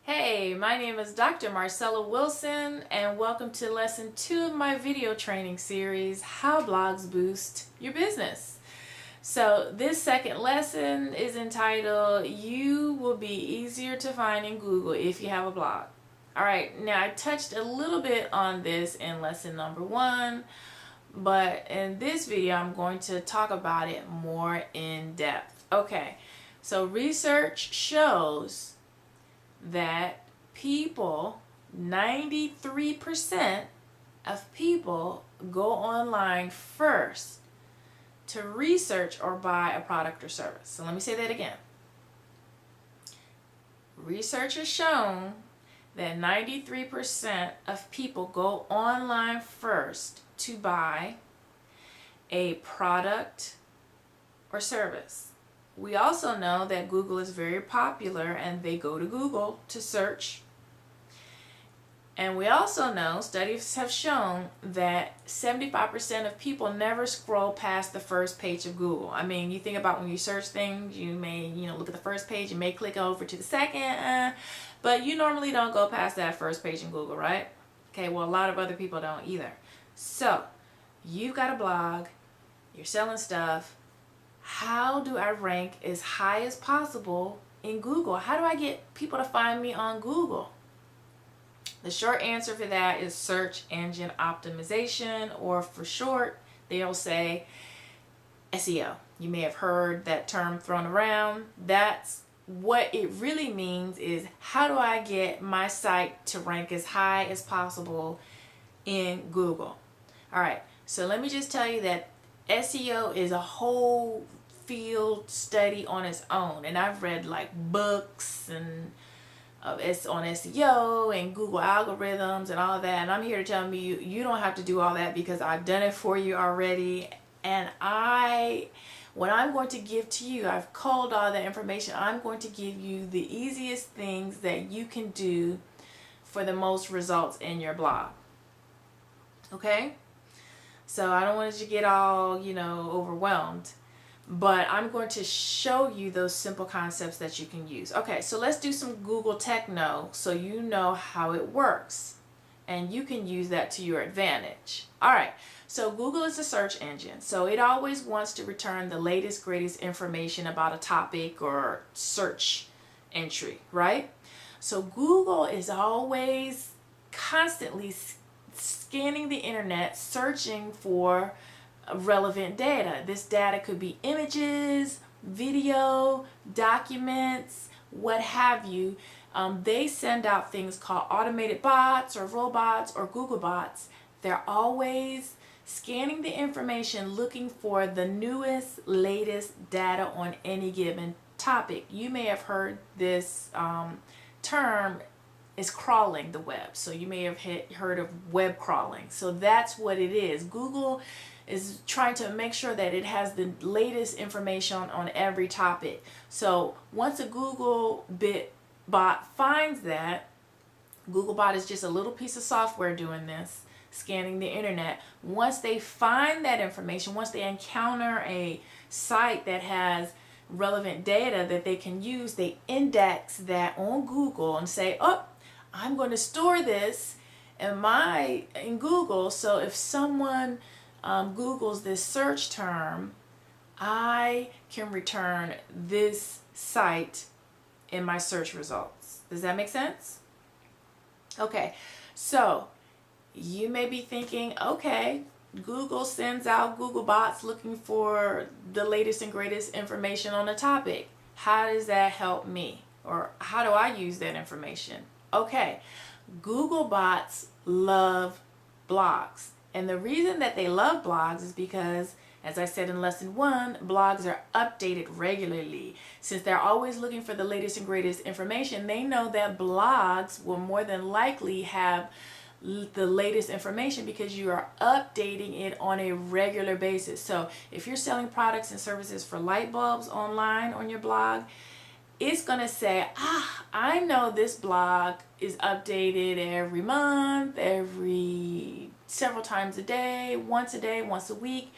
Hey, my name is Dr. Marcella Wilson and welcome to lesson 2 of my video training series, How Blogs Boost Your Business. So this second lesson is entitled, You Will Be Easier to Find in Google If You Have a Blog. Alright, now I touched a little bit on this in lesson number 1, but in this video I'm going to talk about it more in depth. Okay, so research shows that 93% of people go online first to research or buy a product or service. So let me say that again. Research has shown that 93% of people go online first to buy a product or service. We also know that Google is very popular and they go to Google to search. And we also know, studies have shown that 75% of people never scroll past the first page of Google. I mean, you think about when you search things, you may, look at the first page, you may click over to the second, but you normally don't go past that first page in Google, right? Okay, well, a lot of other people don't either. So, you've got a blog, you're selling stuff. How do I rank as high as possible in Google? How do I get people to find me on Google? The short answer for that is search engine optimization, or for short, they'll say SEO. You may have heard that term thrown around. That's what it really means, is how do I get my site to rank as high as possible in Google? All right, so let me just tell you that SEO is a whole field study on its own, and I've read like books and it's on SEO and Google algorithms and all that, and I'm here to tell you you don't have to do all that because I've done it for you already. And what I'm going to give to you, I've culled all that information. I'm going to give you the easiest things that you can do for the most results in your blog. Okay? So I don't want you to get all, overwhelmed, but I'm going to show you those simple concepts that you can use. Okay, so let's do some Google Techno so you know how it works and you can use that to your advantage. All right, so Google is a search engine, so it always wants to return the latest, greatest information about a topic or search entry, right? So Google is always constantly scanning the internet, searching for relevant data. This data could be images, video, documents, what have you. They send out things called automated bots or robots or Google bots. They're always scanning the information, looking for the newest, latest data on any given topic. You may have heard this term is crawling the web. So you may have heard of web crawling. So that's what it is. Google is trying to make sure that it has the latest information on every topic. So once a Google bot finds that, Googlebot is just a little piece of software doing this, scanning the internet. Once they find that information, once they encounter a site that has relevant data that they can use, they index that on Google and say, oh, I'm going to store this in Google, so if someone Googles this search term, I can return this site in my search results. Does that make sense? Okay, so you may be thinking, okay, Google sends out Google bots looking for the latest and greatest information on a topic. How does that help me? Or how do I use that information? Okay, Google bots love blogs. And the reason that they love blogs is because, as I said in lesson 1, blogs are updated regularly. Since they're always looking for the latest and greatest information, they know that blogs will more than likely have the latest information because you are updating it on a regular basis. So if you're selling products and services for light bulbs online on your blog, it's going to say, I know this blog is updated every month, every several times a day, once a week.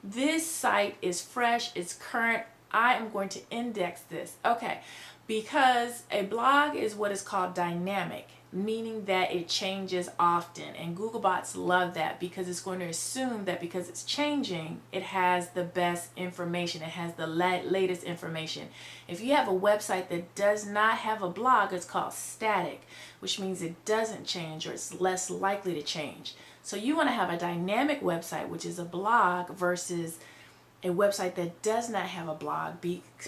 This site is fresh, it's current. I am going to index this. Okay, Because a blog is what is called dynamic, meaning that it changes often, and Googlebots love that because it's going to assume that because it's changing, it has the best information, it has the latest information. If you have a website that does not have a blog, it's called static, which means it doesn't change or it's less likely to change. So you want to have a dynamic website, which is a blog, versus a website that does not have a blog,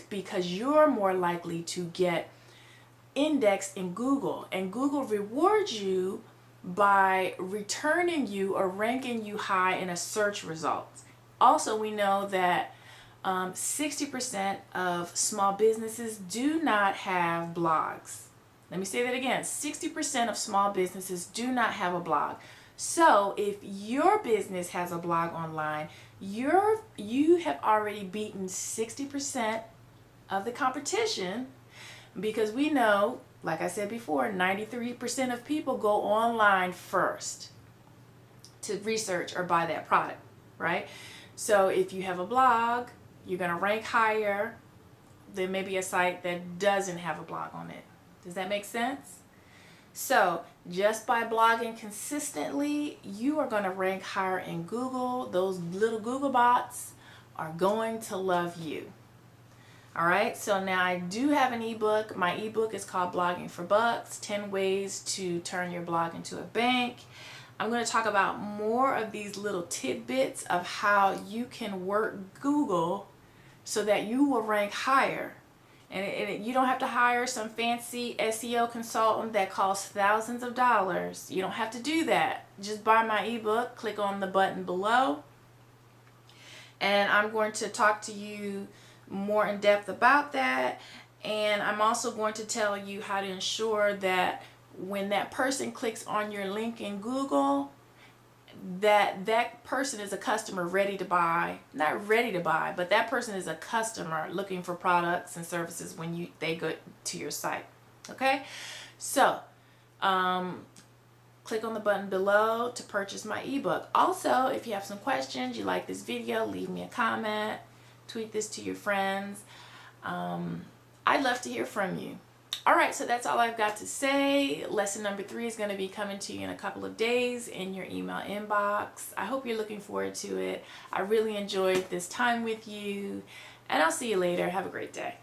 because you're more likely to get indexed in Google, and Google rewards you by returning you or ranking you high in a search results. Also, we know that 60% of small businesses do not have blogs. Let me say that again. 60% of small businesses do not have a blog. So if your business has a blog online, you have already beaten 60% of the competition, because we know, like I said before, 93% of people go online first to research or buy that product, right? So if you have a blog, you're going to rank higher than maybe a site that doesn't have a blog on it. Does that make sense? So just by blogging consistently, you are going to rank higher in Google. Those little Google bots are going to love you. All right, so now I do have an ebook. My ebook is called Blogging for Bucks, 10 Ways to Turn Your Blog into a Bank. I'm going to talk about more of these little tidbits of how you can work Google so that you will rank higher. And you don't have to hire some fancy SEO consultant that costs thousands of dollars. You don't have to do that. Just buy my ebook, click on the button below, and I'm going to talk to you more in depth about that. And I'm also going to tell you how to ensure that when that person clicks on your link in Google, that person is a customer ready to buy. Not ready to buy, but that person is a customer looking for products and services when they go to your site. Okay, so click on the button below to purchase my ebook. Also, if you have some questions, you like this video, leave me a comment, tweet this to your friends. I'd love to hear from you. All right, so that's all I've got to say. Lesson number 3 is going to be coming to you in a couple of days in your email inbox. I hope you're looking forward to it. I really enjoyed this time with you, and I'll see you later. Have a great day.